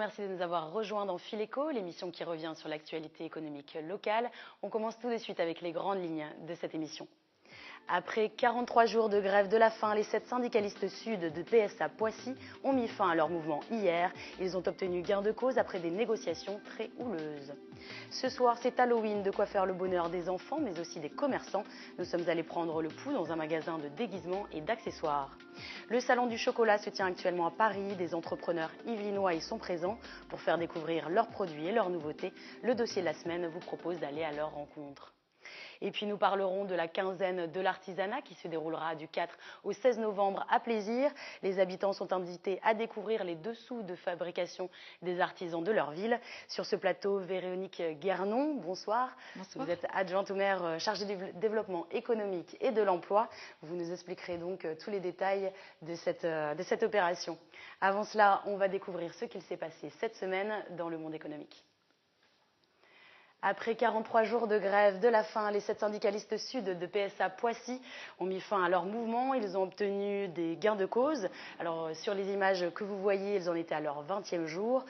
merci de nous avoir rejoints dans Fil Éco, l'émission qui revient sur l'actualité économique locale. On commence tout de suite avec les grandes lignes de cette émission. Après 43 jours de grève de la faim, les 7 syndicalistes sud de PSA Poissy ont mis fin à leur mouvement hier. Ils ont obtenu gain de cause après des négociations très houleuses. Ce soir, c'est Halloween, de quoi faire le bonheur des enfants, mais aussi des commerçants. Nous sommes allés prendre le pouls dans un magasin de déguisements et d'accessoires. Le salon du chocolat se tient actuellement à Paris. Des entrepreneurs yvelinois y sont présents pour faire découvrir leurs produits et leurs nouveautés. Le dossier de la semaine vous propose d'aller à leur rencontre. Et puis nous parlerons de la quinzaine de l'artisanat qui se déroulera du 4 au 16 novembre à Plaisir. Les habitants sont invités à découvrir les dessous de fabrication des artisans de leur ville. Sur ce plateau, Véronique Guernon, bonsoir. Bonsoir. Vous êtes adjointe au maire chargée du développement économique et de l'emploi. Vous nous expliquerez donc tous les détails de cette opération. Avant cela, on va découvrir ce qu'il s'est passé cette semaine dans le monde économique. Après 43 jours de grève de la faim, les 7 syndicalistes sud de PSA Poissy ont mis fin à leur mouvement. Ils ont obtenu des gains de cause. Alors, sur les images que vous voyez, ils en étaient à leur 20e jour.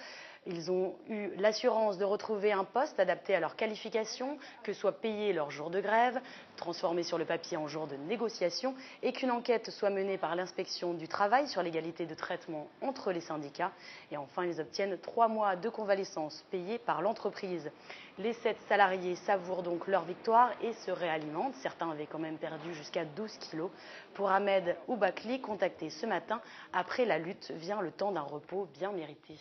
Ils ont eu l'assurance de retrouver un poste adapté à leur qualification, que soit payé leur jour de grève, transformé sur le papier en jour de négociation, et qu'une enquête soit menée par l'inspection du travail sur l'égalité de traitement entre les syndicats. Et enfin, ils obtiennent 3 mois de convalescence payés par l'entreprise. Les 7 salariés savourent donc leur victoire et se réalimentent. Certains avaient quand même perdu jusqu'à 12 kilos. Pour Ahmed Oubakli, contacté ce matin, après la lutte vient le temps d'un repos bien mérité.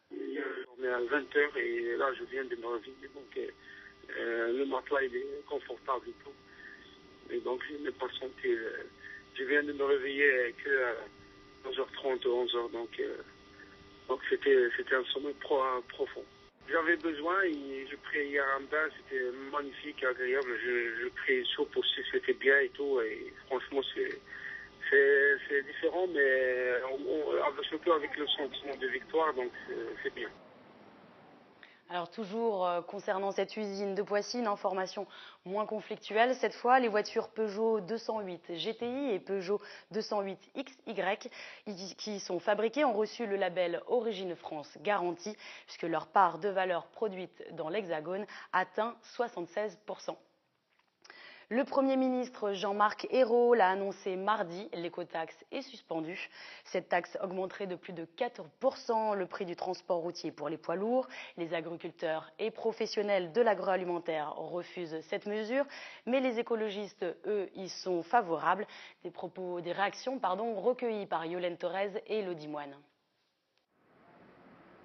Hier, on est à 20h et là, je viens de me réveiller. Donc, le matelas, il est confortable et tout. Et donc, je n'ai pas senti. Je viens de me réveiller que 11h30 ou 11h. Donc c'était un sommeil profond. J'avais besoin et je pris hier un bain. C'était magnifique, agréable. Je pris soupe aussi, c'était bien et tout. Et franchement, c'est différent, mais surtout avec le sentiment de victoire, donc c'est bien. Alors toujours concernant cette usine de Poissy, une information moins conflictuelle. Cette fois, les voitures Peugeot 208 GTI et Peugeot 208 XY qui sont fabriquées ont reçu le label Origine France Garantie, puisque leur part de valeur produite dans l'Hexagone atteint 76%. Le Premier ministre Jean-Marc Ayrault l'a annoncé mardi, l'écotaxe est suspendue. Cette taxe augmenterait de plus de 4% le prix du transport routier pour les poids lourds. Les agriculteurs et professionnels de l'agroalimentaire refusent cette mesure, mais les écologistes, eux, y sont favorables. Des réactions recueillies par Yolène Thorez et Elodie Moine.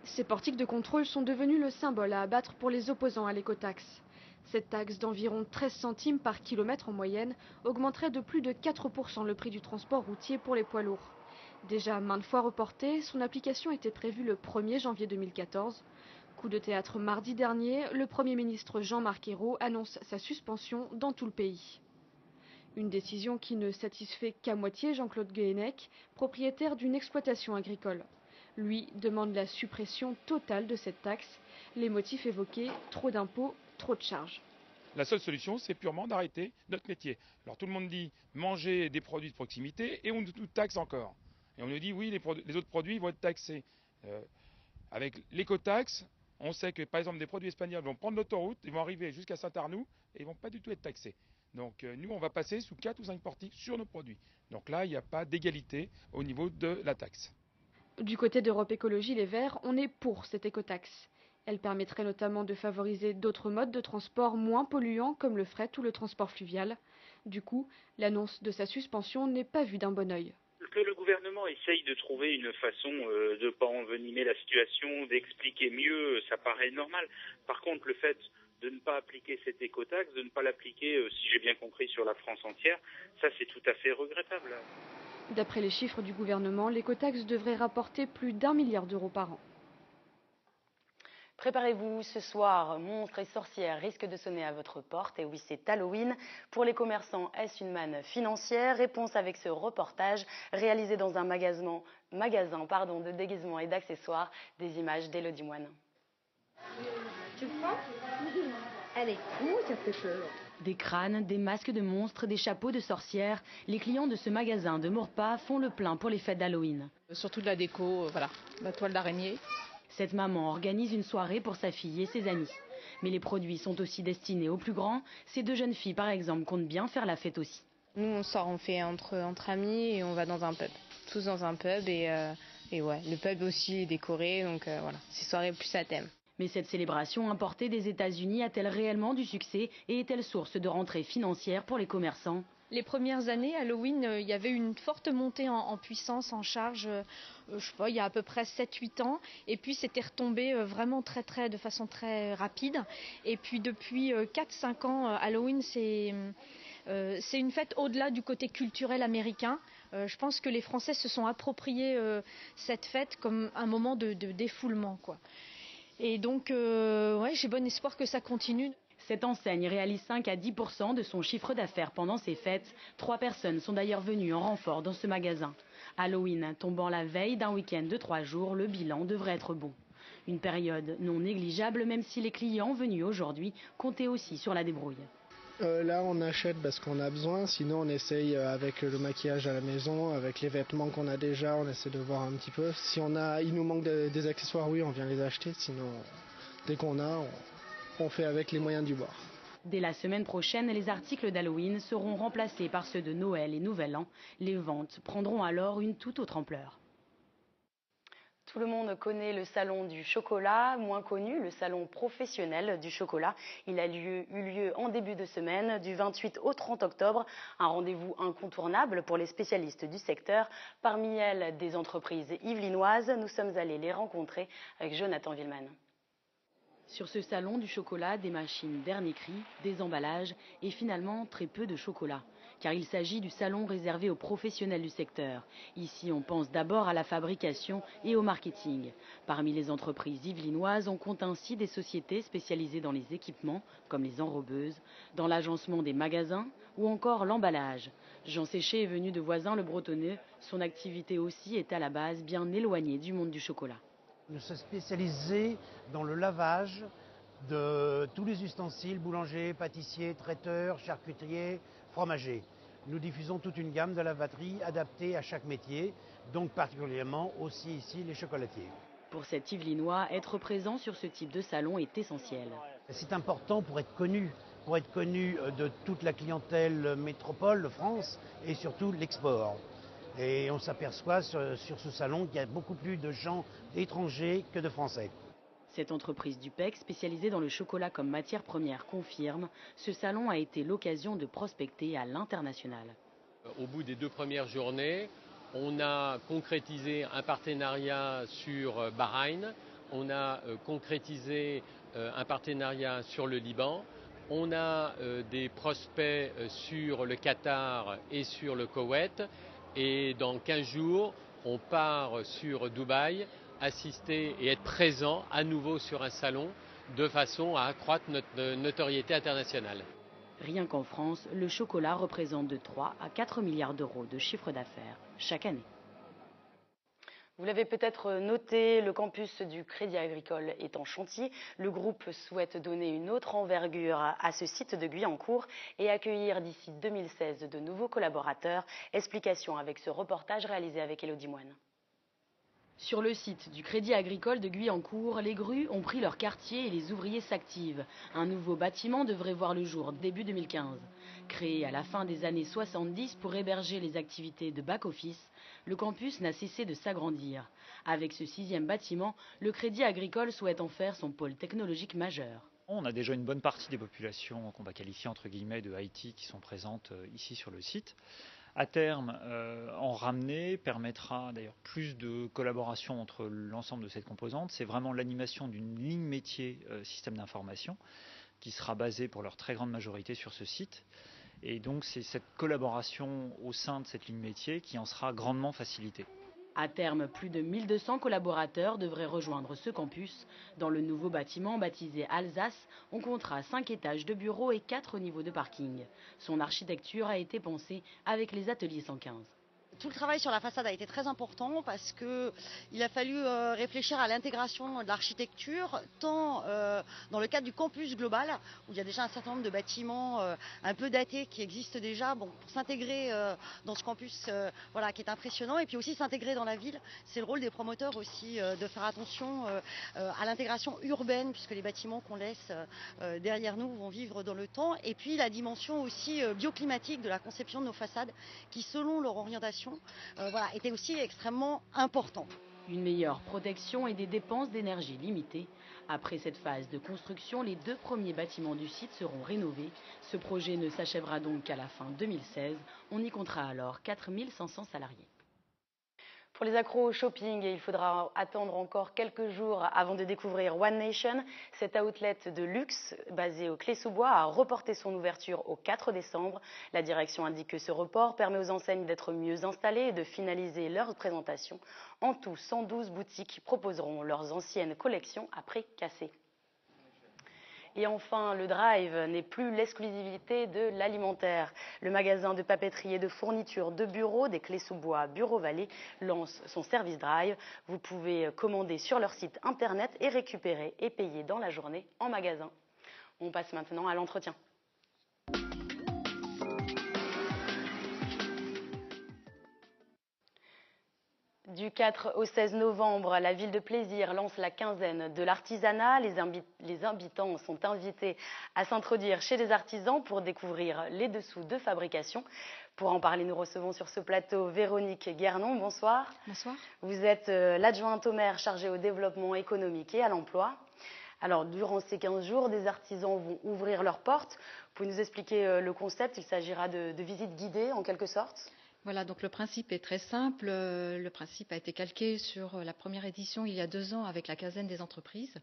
Ces portiques de contrôle sont devenus le symbole à abattre pour les opposants à l'écotaxe. Cette taxe d'environ 13 centimes par kilomètre en moyenne augmenterait de plus de 4% le prix du transport routier pour les poids lourds. Déjà maintes fois reportée, son application était prévue le 1er janvier 2014. Coup de théâtre mardi dernier, le Premier ministre Jean-Marc Ayrault annonce sa suspension dans tout le pays. Une décision qui ne satisfait qu'à moitié Jean-Claude Guéhenec, propriétaire d'une exploitation agricole. Lui demande la suppression totale de cette taxe. Les motifs évoqués, trop d'impôts, trop de charges. La seule solution, c'est purement d'arrêter notre métier. Alors tout le monde dit manger des produits de proximité et on nous taxe encore. Et on nous dit oui, les autres produits vont être taxés. Avec l'écotaxe, on sait que par exemple des produits espagnols vont prendre l'autoroute, ils vont arriver jusqu'à Saint-Arnoux et ils ne vont pas du tout être taxés. Donc nous, on va passer sous 4 ou 5 portiques sur nos produits. Donc là, il n'y a pas d'égalité au niveau de la taxe. Du côté d'Europe Écologie Les Verts, on est pour cette écotaxe. Elle permettrait notamment de favoriser d'autres modes de transport moins polluants comme le fret ou le transport fluvial. Du coup, l'annonce de sa suspension n'est pas vue d'un bon œil. Que le gouvernement essaye de trouver une façon de ne pas envenimer la situation, d'expliquer mieux, ça paraît normal. Par contre, le fait de ne pas appliquer cette écotaxe, de ne pas l'appliquer, si j'ai bien compris, sur la France entière, ça c'est tout à fait regrettable. D'après les chiffres du gouvernement, l'écotaxe devrait rapporter plus d'1 milliard d'euros par an. Préparez-vous, ce soir, monstres et sorcières risquent de sonner à votre porte. Et oui, c'est Halloween. Pour les commerçants, est-ce une manne financière? Réponse avec ce reportage réalisé dans un magasin de déguisements et d'accessoires. Des images d'Elodie Moine. Tu le prends? Allez, ça fait peur. Des crânes, des masques de monstres, des chapeaux de sorcières. Les clients de ce magasin de Maurepas font le plein pour les fêtes d'Halloween. Surtout de la déco, voilà, la toile d'araignée. Cette maman organise une soirée pour sa fille et ses amis. Mais les produits sont aussi destinés aux plus grands. Ces 2 jeunes filles, par exemple, comptent bien faire la fête aussi. Nous, on sort, on fait entre amis et on va dans un pub. Tous dans un pub et ouais, le pub aussi est décoré, donc voilà, c'est soirée plus à thème. Mais cette célébration importée des États-Unis a-t-elle réellement du succès et est-elle source de rentrées financières pour les commerçants? Les premières années, Halloween, il y avait une forte montée en puissance, en charge, je sais pas, il y a à peu près 7-8 ans. Et puis c'était retombé vraiment de façon très rapide. Et puis depuis 4-5 ans, Halloween, c'est une fête au-delà du côté culturel américain. Je pense que les Français se sont appropriés cette fête comme un moment de défoulement, quoi. Et donc, ouais, j'ai bon espoir que ça continue. Cette enseigne réalise 5 à 10% de son chiffre d'affaires pendant ces fêtes. 3 personnes sont d'ailleurs venues en renfort dans ce magasin. Halloween tombant la veille d'un week-end de 3 jours, le bilan devrait être bon. Une période non négligeable, même si les clients venus aujourd'hui comptaient aussi sur la débrouille. Là, on achète parce qu'on a besoin. Sinon, on essaye avec le maquillage à la maison, avec les vêtements qu'on a déjà, on essaie de voir un petit peu. Si il nous manque des accessoires, oui, on vient les acheter. Sinon, dès qu'on a, on fait avec les moyens du bord. Dès la semaine prochaine, les articles d'Halloween seront remplacés par ceux de Noël et Nouvel An. Les ventes prendront alors une toute autre ampleur. Tout le monde connaît le salon du chocolat, moins connu, le salon professionnel du chocolat. Il a eu lieu en début de semaine, du 28 au 30 octobre. Un rendez-vous incontournable pour les spécialistes du secteur. Parmi elles, des entreprises yvelinoises. Nous sommes allés les rencontrer avec Jonathan Villeman. Sur ce salon du chocolat, des machines dernier cri, des emballages et finalement très peu de chocolat. Car il s'agit du salon réservé aux professionnels du secteur. Ici, on pense d'abord à la fabrication et au marketing. Parmi les entreprises yvelinoises, on compte ainsi des sociétés spécialisées dans les équipements, comme les enrobeuses, dans l'agencement des magasins ou encore l'emballage. Jean Séché est venu de Voisins-le-Bretonneux. Son activité aussi est à la base bien éloignée du monde du chocolat. Nous sommes spécialisés dans le lavage de tous les ustensiles, boulangers, pâtissiers, traiteurs, charcutiers, fromagers. Nous diffusons toute une gamme de lavaterie adaptée à chaque métier, donc particulièrement aussi ici les chocolatiers. Pour cet Yvelinois, être présent sur ce type de salon est essentiel. C'est important pour être connu de toute la clientèle métropole de France et surtout l'export. Et on s'aperçoit sur ce salon qu'il y a beaucoup plus de gens étrangers que de Français. Cette entreprise du PEC, spécialisée dans le chocolat comme matière première, confirme, ce salon a été l'occasion de prospecter à l'international. Au bout des 2 premières journées, on a concrétisé un partenariat sur Bahreïn, on a concrétisé un partenariat sur le Liban, on a des prospects sur le Qatar et sur le Koweït. Et dans 15 jours, on part sur Dubaï, assister et être présent à nouveau sur un salon de façon à accroître notre notoriété internationale. Rien qu'en France, le chocolat représente de 3 à 4 milliards d'euros de chiffre d'affaires chaque année. Vous l'avez peut-être noté, le campus du Crédit Agricole est en chantier. Le groupe souhaite donner une autre envergure à ce site de Guyancourt et accueillir d'ici 2016 de nouveaux collaborateurs. Explication avec ce reportage réalisé avec Élodie Moine. Sur le site du Crédit Agricole de Guyancourt, les grues ont pris leur quartier et les ouvriers s'activent. Un nouveau bâtiment devrait voir le jour début 2015. Créé à la fin des années 70 pour héberger les activités de back-office, le campus n'a cessé de s'agrandir. Avec ce 6e bâtiment, le Crédit Agricole souhaite en faire son pôle technologique majeur. On a déjà une bonne partie des populations qu'on va qualifier entre guillemets de IT qui sont présentes ici sur le site. À terme, en ramener permettra d'ailleurs plus de collaboration entre l'ensemble de cette composante. C'est vraiment l'animation d'une ligne métier système d'information qui sera basée pour leur très grande majorité sur ce site. Et donc c'est cette collaboration au sein de cette ligne métier qui en sera grandement facilitée. À terme, plus de 1200 collaborateurs devraient rejoindre ce campus. Dans le nouveau bâtiment baptisé Alsace, on comptera 5 étages de bureaux et 4 niveaux de parking. Son architecture a été pensée avec les ateliers 115. tout le travail sur la façade a été très important parce qu'il a fallu réfléchir à l'intégration de l'architecture, tant dans le cadre du campus global, où il y a déjà un certain nombre de bâtiments un peu datés qui existent déjà, pour s'intégrer dans ce campus qui est impressionnant, et puis aussi s'intégrer dans la ville. C'est le rôle des promoteurs aussi de faire attention à l'intégration urbaine, puisque les bâtiments qu'on laisse derrière nous vont vivre dans le temps, et puis la dimension aussi bioclimatique de la conception de nos façades, qui selon leur orientation était aussi extrêmement important. Une meilleure protection et des dépenses d'énergie limitées. Après cette phase de construction, les 2 premiers bâtiments du site seront rénovés. Ce projet ne s'achèvera donc qu'à la fin 2016. On y comptera alors 4500 salariés. Pour les accros au shopping, il faudra attendre encore quelques jours avant de découvrir One Nation. Cet outlet de luxe basé au Clé-sous-Bois a reporté son ouverture au 4 décembre. La direction indique que ce report permet aux enseignes d'être mieux installées et de finaliser leur présentation. En tout, 112 boutiques proposeront leurs anciennes collections à prix cassé. Et enfin, le Drive n'est plus l'exclusivité de l'alimentaire. Le magasin de papeterie et de fournitures de bureaux des Clés-sous-Bois Bureau Vallée lance son service Drive. Vous pouvez commander sur leur site internet et récupérer et payer dans la journée en magasin. On passe maintenant à l'entretien. Du 4 au 16 novembre, la ville de Plaisir lance la quinzaine de l'artisanat. Les habitants sont invités à s'introduire chez les artisans pour découvrir les dessous de fabrication. Pour en parler, nous recevons sur ce plateau Véronique Guernon. Bonsoir. Bonsoir. Vous êtes l'adjointe au maire chargée au développement économique et à l'emploi. Alors, durant ces 15 jours, des artisans vont ouvrir leurs portes. Vous pouvez nous expliquer le concept? Il s'agira de visites guidées en quelque sorte. Voilà, donc le principe est très simple. Le principe a été calqué sur la première édition il y a 2 ans avec la quinzaine des entreprises,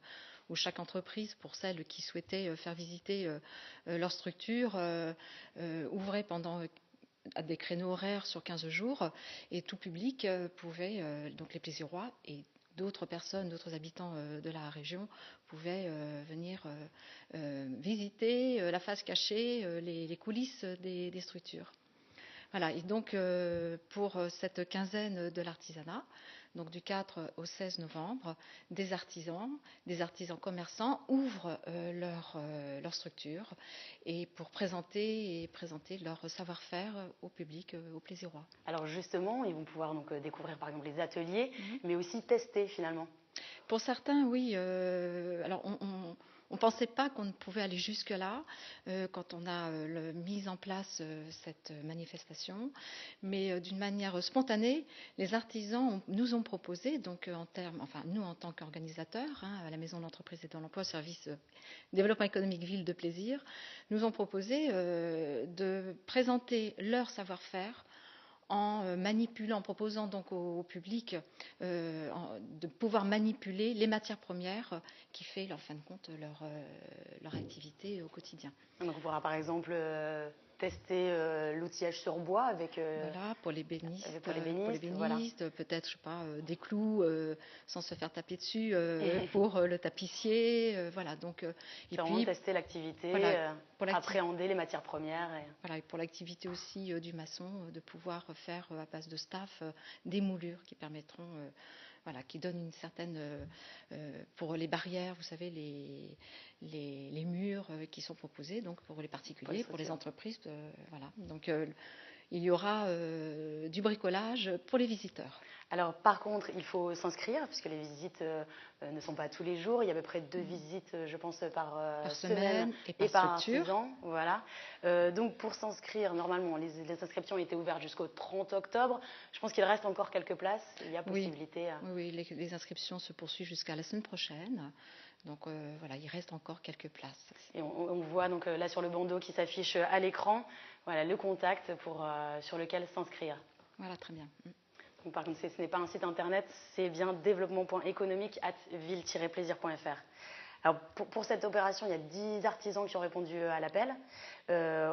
où chaque entreprise, pour celles qui souhaitaient faire visiter leur structure, ouvrait pendant à des créneaux horaires sur 15 jours, et tout public pouvait, donc les Plaisirois et d'autres personnes, d'autres habitants de la région pouvaient venir visiter la face cachée, les coulisses des structures. Voilà, et donc pour cette quinzaine de l'artisanat, donc du 4 au 16 novembre, des artisans commerçants ouvrent leur structure et pour présenter leur savoir-faire au public, aux Plaisirois. Alors justement, ils vont pouvoir donc découvrir par exemple les ateliers, mais aussi tester finalement. Pour certains, oui. Alors on ne pensait pas qu'on pouvait aller jusque-là quand on a mis en place cette manifestation, mais d'une manière spontanée, les artisans nous ont proposé, donc nous en tant qu'organisateurs, à la Maison de l'entreprise et de l'emploi, service développement économique Ville de Plaisir, nous ont proposé de présenter leur savoir-faire en proposant donc au public de pouvoir manipuler les matières premières qui fait en fin de compte leur activité au quotidien. Donc on pourra par exemple tester l'outillage sur bois avec voilà, pour les bénistes, voilà. Peut-être je sais pas des clous sans se faire taper dessus pour le tapissier, voilà, donc et puis tester l'activité, voilà, appréhender les matières premières voilà, et pour l'activité aussi du maçon, de pouvoir faire à base de staff des moulures qui permettront voilà, qui donnent une certaine pour les barrières, vous savez, les murs qui sont proposés, donc pour les particuliers, pour les entreprises, voilà. Donc il y aura du bricolage pour les visiteurs. Alors par contre, il faut s'inscrire puisque les visites ne sont pas tous les jours. Il y a à peu près 2 visites, je pense, par semaine et par artisan. Voilà. Donc pour s'inscrire, normalement, les inscriptions étaient ouvertes jusqu'au 30 octobre. Je pense qu'il reste encore quelques places. Il y a possibilité. Oui, les inscriptions se poursuivent jusqu'à la semaine prochaine. Donc voilà, il reste encore quelques places. Et on voit donc là sur le bandeau qui s'affiche à l'écran, voilà, le contact sur lequel s'inscrire. Voilà, très bien. Donc, par contre, ce n'est pas un site internet, c'est bien développement.économique@ville-plaisir.fr. Alors pour cette opération, il y a 10 artisans qui ont répondu à l'appel.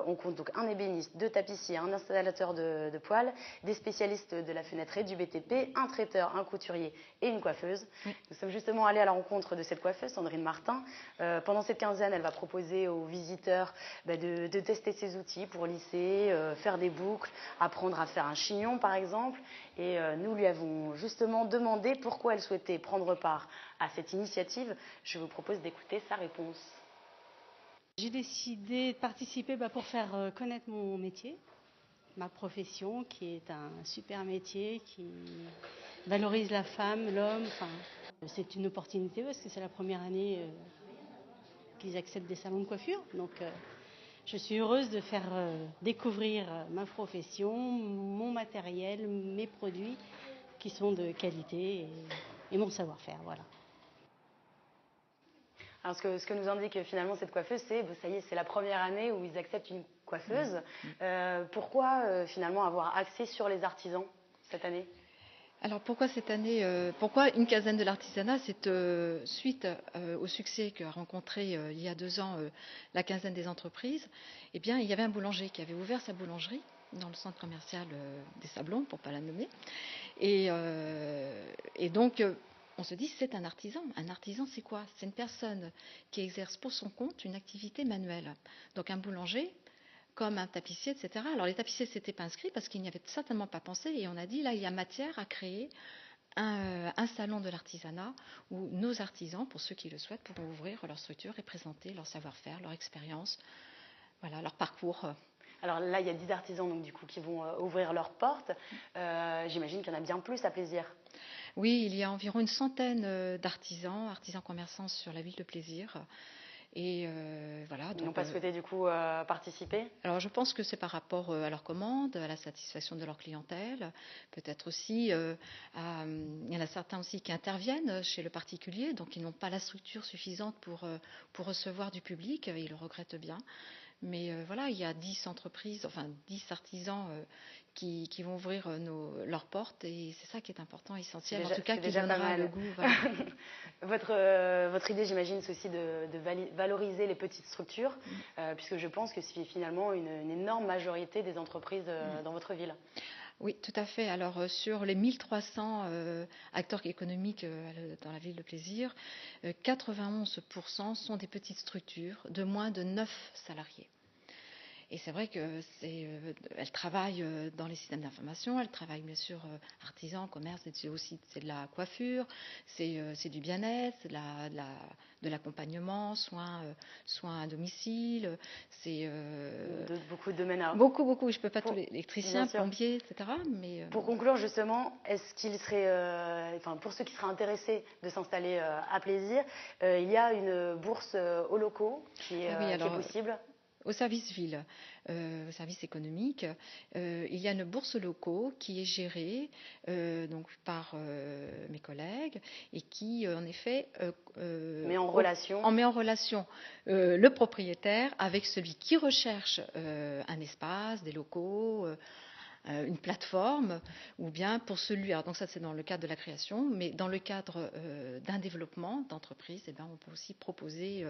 On compte donc un ébéniste, 2 tapissiers, un installateur de poêles, des spécialistes de la fenêtre et du BTP, un traiteur, un couturier et une coiffeuse. Oui. Nous sommes justement allés à la rencontre de cette coiffeuse, Sandrine Martin. Pendant cette quinzaine, elle va proposer aux visiteurs de tester ses outils pour lisser, faire des boucles, apprendre à faire un chignon par exemple. Et nous lui avons justement demandé pourquoi elle souhaitait prendre part à cette initiative. Je vous propose d'écouter sa réponse. J'ai décidé de participer pour faire connaître mon métier, ma profession, qui est un super métier, qui valorise la femme, l'homme. Enfin, c'est une opportunité parce que c'est la première année qu'ils acceptent des salons de coiffure. Donc, je suis heureuse de faire découvrir ma profession, mon matériel, mes produits qui sont de qualité et mon savoir-faire. Voilà. Alors ce que nous indique finalement cette coiffeuse, ça y est, c'est la première année où ils acceptent une coiffeuse. Pourquoi finalement avoir axé sur les artisans cette année ? Alors pourquoi cette année, pourquoi une quinzaine de l'artisanat? C'est suite au succès qu'a rencontré il y a 2 ans la quinzaine des entreprises. Eh bien, il y avait un boulanger qui avait ouvert sa boulangerie dans le centre commercial des Sablons, pour ne pas la nommer. Et donc, on se dit, c'est un artisan. Un artisan, c'est quoi? C'est une personne qui exerce pour son compte une activité manuelle. Donc un boulanger, comme un tapissier, etc. Alors les tapissiers, c'était pas inscrit parce qu'il n'y avait certainement pas pensé. Et on a dit, là, il y a matière à créer un salon de l'artisanat où nos artisans, pour ceux qui le souhaitent, pourront ouvrir leur structure et présenter leur savoir-faire, leur expérience, voilà, leur parcours. Alors là, il y a 10 artisans donc, du coup, qui vont ouvrir leurs portes. J'imagine qu'il y en a bien plus à Plaisir. Oui, il y a environ une centaine d'artisans commerçants sur la ville de Plaisir. Et voilà. Ils n'ont pas souhaité du coup participer? Alors je pense que c'est par rapport à leur commande, à la satisfaction de leur clientèle. Peut-être aussi, il y en a certains aussi qui interviennent chez le particulier, donc ils n'ont pas la structure suffisante pour recevoir du public. Ils le regrettent bien. Mais voilà, il y a 10 entreprises, enfin 10 artisans qui vont ouvrir leurs portes et c'est ça qui est important, essentiel. Déjà, en tout cas, qui donnera le goût. Voilà. Votre idée, j'imagine, c'est aussi de valoriser les petites structures, puisque je pense que c'est finalement une énorme majorité des entreprises dans votre ville. Oui, tout à fait. Alors, sur les 1300 acteurs économiques dans la ville de Plaisir, 91% sont des petites structures de moins de 9 salariés. Et c'est vrai qu'elles travaillent dans les systèmes d'information, elles travaillent bien sûr artisans, commerce, c'est aussi c'est de la coiffure, c'est du bien-être, c'est de l'accompagnement, soins à domicile, c'est beaucoup de domaines. Beaucoup. Je ne peux pas tous les électriciens, plombiers, etc. Mais pour conclure justement, est-ce qu'il serait, pour ceux qui seraient intéressés de s'installer à Plaisir, il y a une bourse aux locaux qui est possible? Au service ville, au service économique, il y a une bourse locaux qui est gérée donc par mes collègues et qui, en effet, met en relation le propriétaire avec celui qui recherche un espace, des locaux, une plateforme, ou bien pour celui, alors donc ça c'est dans le cadre de la création, mais dans le cadre d'un développement d'entreprise, eh ben, on peut aussi proposer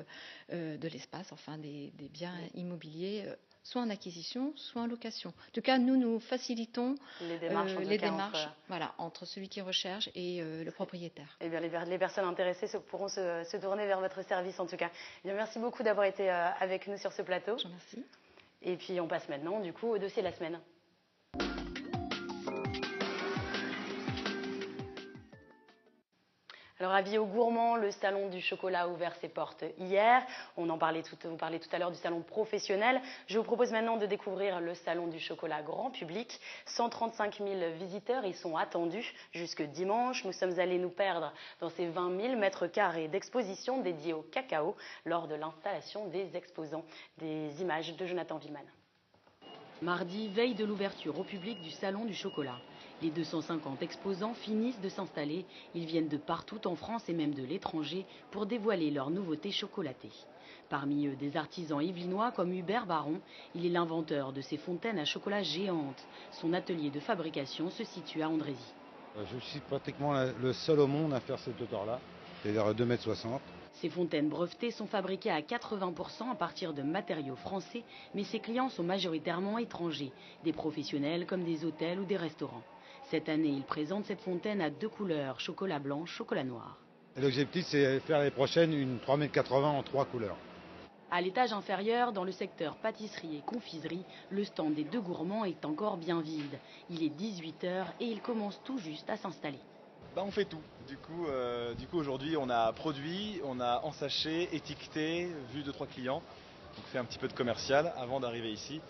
de l'espace, enfin des biens immobiliers, soit en acquisition, soit en location. En tout cas, nous facilitons les démarches voilà, entre celui qui recherche et le propriétaire. Eh bien, les personnes intéressées pourront se tourner vers votre service en tout cas. Eh bien, merci beaucoup d'avoir été avec nous sur ce plateau. Je vous remercie. Et puis on passe maintenant du coup au dossier de la semaine. Alors, avis aux gourmands, le salon du chocolat a ouvert ses portes hier. On parlait tout à l'heure du salon professionnel. Je vous propose maintenant de découvrir le salon du chocolat grand public. 135 000 visiteurs y sont attendus jusque dimanche. Nous sommes allés nous perdre dans ces 20 000 mètres carrés d'exposition dédiés au cacao lors de l'installation des exposants. Des images de Jonathan Wiemann. Mardi, veille de l'ouverture au public du salon du chocolat. Les 250 exposants finissent de s'installer. Ils viennent de partout en France et même de l'étranger pour dévoiler leurs nouveautés chocolatées. Parmi eux, des artisans yvelinois comme Hubert Baron. Il est l'inventeur de ces fontaines à chocolat géantes. Son atelier de fabrication se situe à Andrézy. Je suis pratiquement le seul au monde à faire cette hauteur-là. c'est-à-dire 2,60 m. Ces fontaines brevetées sont fabriquées à 80% à partir de matériaux français, mais ses clients sont majoritairement étrangers, des professionnels comme des hôtels ou des restaurants. Cette année, il présente cette fontaine à 2 couleurs, chocolat blanc, chocolat noir. L'objectif, c'est faire l'année prochaine une 3,80 m en 3 couleurs. À l'étage inférieur, dans le secteur pâtisserie et confiserie, le stand des 2 gourmands est encore bien vide. Il est 18 h et il commence tout juste à s'installer. On fait tout. Du coup aujourd'hui, on a produit, on a ensaché, étiqueté, vu 2-3 clients. On fait un petit peu de commercial avant d'arriver ici.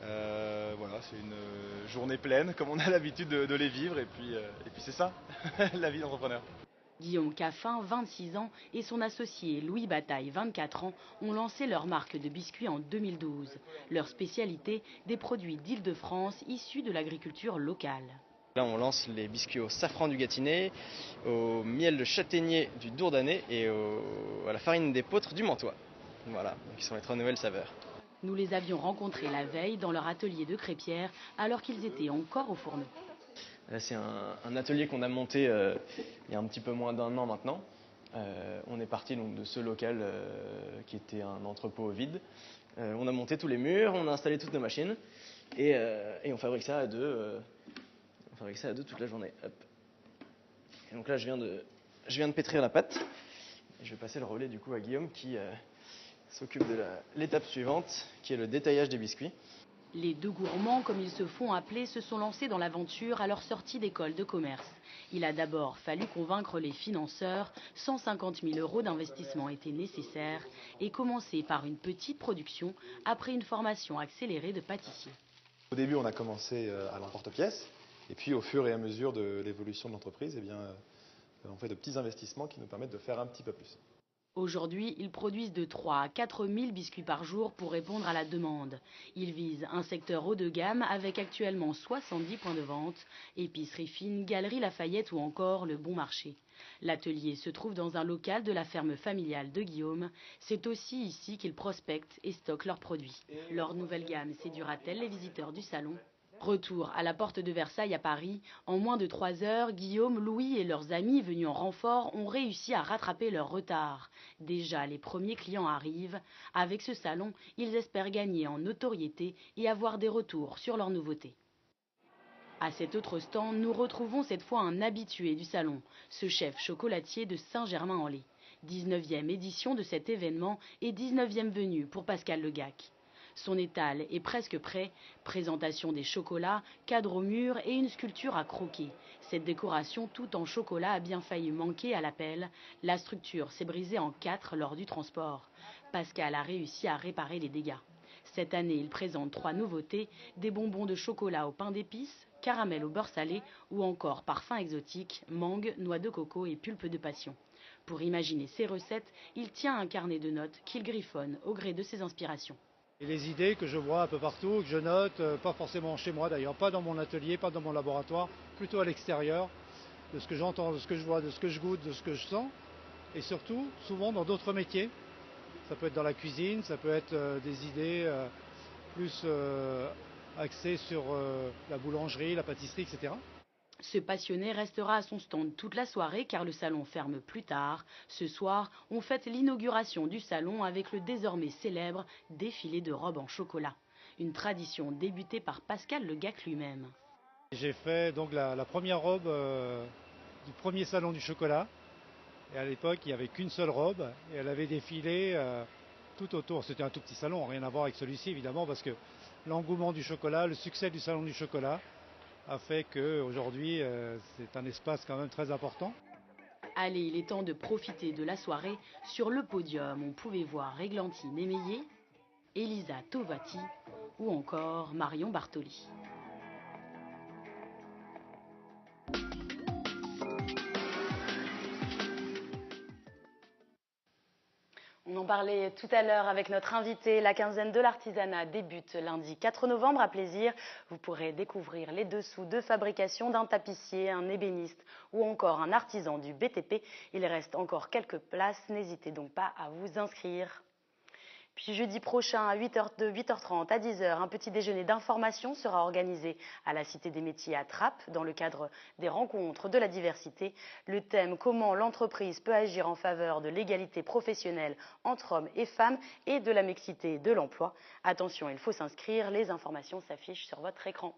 Voilà, c'est une journée pleine, comme on a l'habitude de les vivre. Et puis c'est ça, la vie d'entrepreneur. Guillaume Caffin, 26 ans, et son associé Louis Bataille, 24 ans, ont lancé leur marque de biscuits en 2012. Leur spécialité, des produits d'Île-de-France issus de l'agriculture locale. Là, on lance les biscuits au safran du Gâtinais, au miel de châtaignier du Dourdanais et à la farine d'épeautre du Mantois. Voilà, qui sont les 3 nouvelles saveurs. Nous les avions rencontrés la veille dans leur atelier de Crêpière, alors qu'ils étaient encore au fourneau. C'est un atelier qu'on a monté il y a un petit peu moins d'1 an maintenant. On est parti donc de ce local qui était un entrepôt vide. On a monté tous les murs, on a installé toutes nos machines et on fabrique ça à deux. On fabrique ça à 2 toute la journée. Hop. Et donc là, je viens de pétrir la pâte. Et je vais passer le relais du coup à Guillaume qui s'occupe de l'étape suivante, qui est le détaillage des biscuits. Les 2 gourmands, comme ils se font appeler, se sont lancés dans l'aventure à leur sortie d'école de commerce. Il a d'abord fallu convaincre les financeurs, 150 000 € d'investissement étaient nécessaires, et commencer par une petite production après une formation accélérée de pâtissier. Au début, on a commencé à l'emporte-pièce, et puis au fur et à mesure de l'évolution de l'entreprise, on fait de petits investissements qui nous permettent de faire un petit peu plus. Aujourd'hui, ils produisent de 3 à 4 000 biscuits par jour pour répondre à la demande. Ils visent un secteur haut de gamme avec actuellement 70 points de vente, épicerie fine, galerie Lafayette ou encore le Bon Marché. L'atelier se trouve dans un local de la ferme familiale de Guillaume. C'est aussi ici qu'ils prospectent et stockent leurs produits. Leur nouvelle gamme séduira-t-elle les visiteurs du salon ? Retour à la porte de Versailles à Paris. En moins de 3 heures, Guillaume, Louis et leurs amis venus en renfort ont réussi à rattraper leur retard. Déjà, les premiers clients arrivent. Avec ce salon, ils espèrent gagner en notoriété et avoir des retours sur leurs nouveautés. À cet autre stand, nous retrouvons cette fois un habitué du salon, ce chef chocolatier de Saint-Germain-en-Laye. 19e édition de cet événement et 19e venue pour Pascal Legac. Son étal est presque prêt, présentation des chocolats, cadre au mur et une sculpture à croquer. Cette décoration tout en chocolat a bien failli manquer à l'appel. La structure s'est brisée en 4 lors du transport. Pascal a réussi à réparer les dégâts. Cette année, il présente 3 nouveautés, des bonbons de chocolat au pain d'épices, caramel au beurre salé ou encore parfum exotique, mangue, noix de coco et pulpe de passion. Pour imaginer ses recettes, il tient un carnet de notes qu'il griffonne au gré de ses inspirations. Et les idées que je vois un peu partout, que je note, pas forcément chez moi d'ailleurs, pas dans mon atelier, pas dans mon laboratoire, plutôt à l'extérieur, de ce que j'entends, de ce que je vois, de ce que je goûte, de ce que je sens, et surtout, souvent dans d'autres métiers. Ça peut être dans la cuisine, ça peut être des idées plus axées sur la boulangerie, la pâtisserie, etc. Ce passionné restera à son stand toute la soirée car le salon ferme plus tard. Ce soir, on fête l'inauguration du salon avec le désormais célèbre défilé de robes en chocolat. Une tradition débutée par Pascal Legac lui-même. J'ai fait donc la première robe du premier salon du chocolat. Et à l'époque, il n'y avait qu'une seule robe et elle avait défilé tout autour. C'était un tout petit salon, rien à voir avec celui-ci évidemment parce que l'engouement du chocolat, le succès du salon du chocolat a fait qu'aujourd'hui, c'est un espace quand même très important. Allez, il est temps de profiter de la soirée. Sur le podium, on pouvait voir Églantine Émeillé, Elisa Tovati ou encore Marion Bartoli. On en parlait tout à l'heure avec notre invité. La quinzaine de l'artisanat débute lundi 4 novembre à Plaisir. Vous pourrez découvrir les dessous de fabrication d'un tapissier, un ébéniste ou encore un artisan du BTP. Il reste encore quelques places, n'hésitez donc pas à vous inscrire. Puis jeudi prochain, de 8h30 à 10h, un petit déjeuner d'information sera organisé à la Cité des Métiers à Trappes dans le cadre des rencontres de la diversité. Le thème: comment l'entreprise peut agir en faveur de l'égalité professionnelle entre hommes et femmes et de la mixité de l'emploi. Attention, il faut s'inscrire, les informations s'affichent sur votre écran.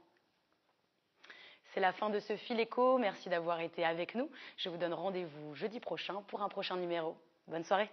C'est la fin de ce Fil Éco. Merci d'avoir été avec nous. Je vous donne rendez-vous jeudi prochain pour un prochain numéro. Bonne soirée.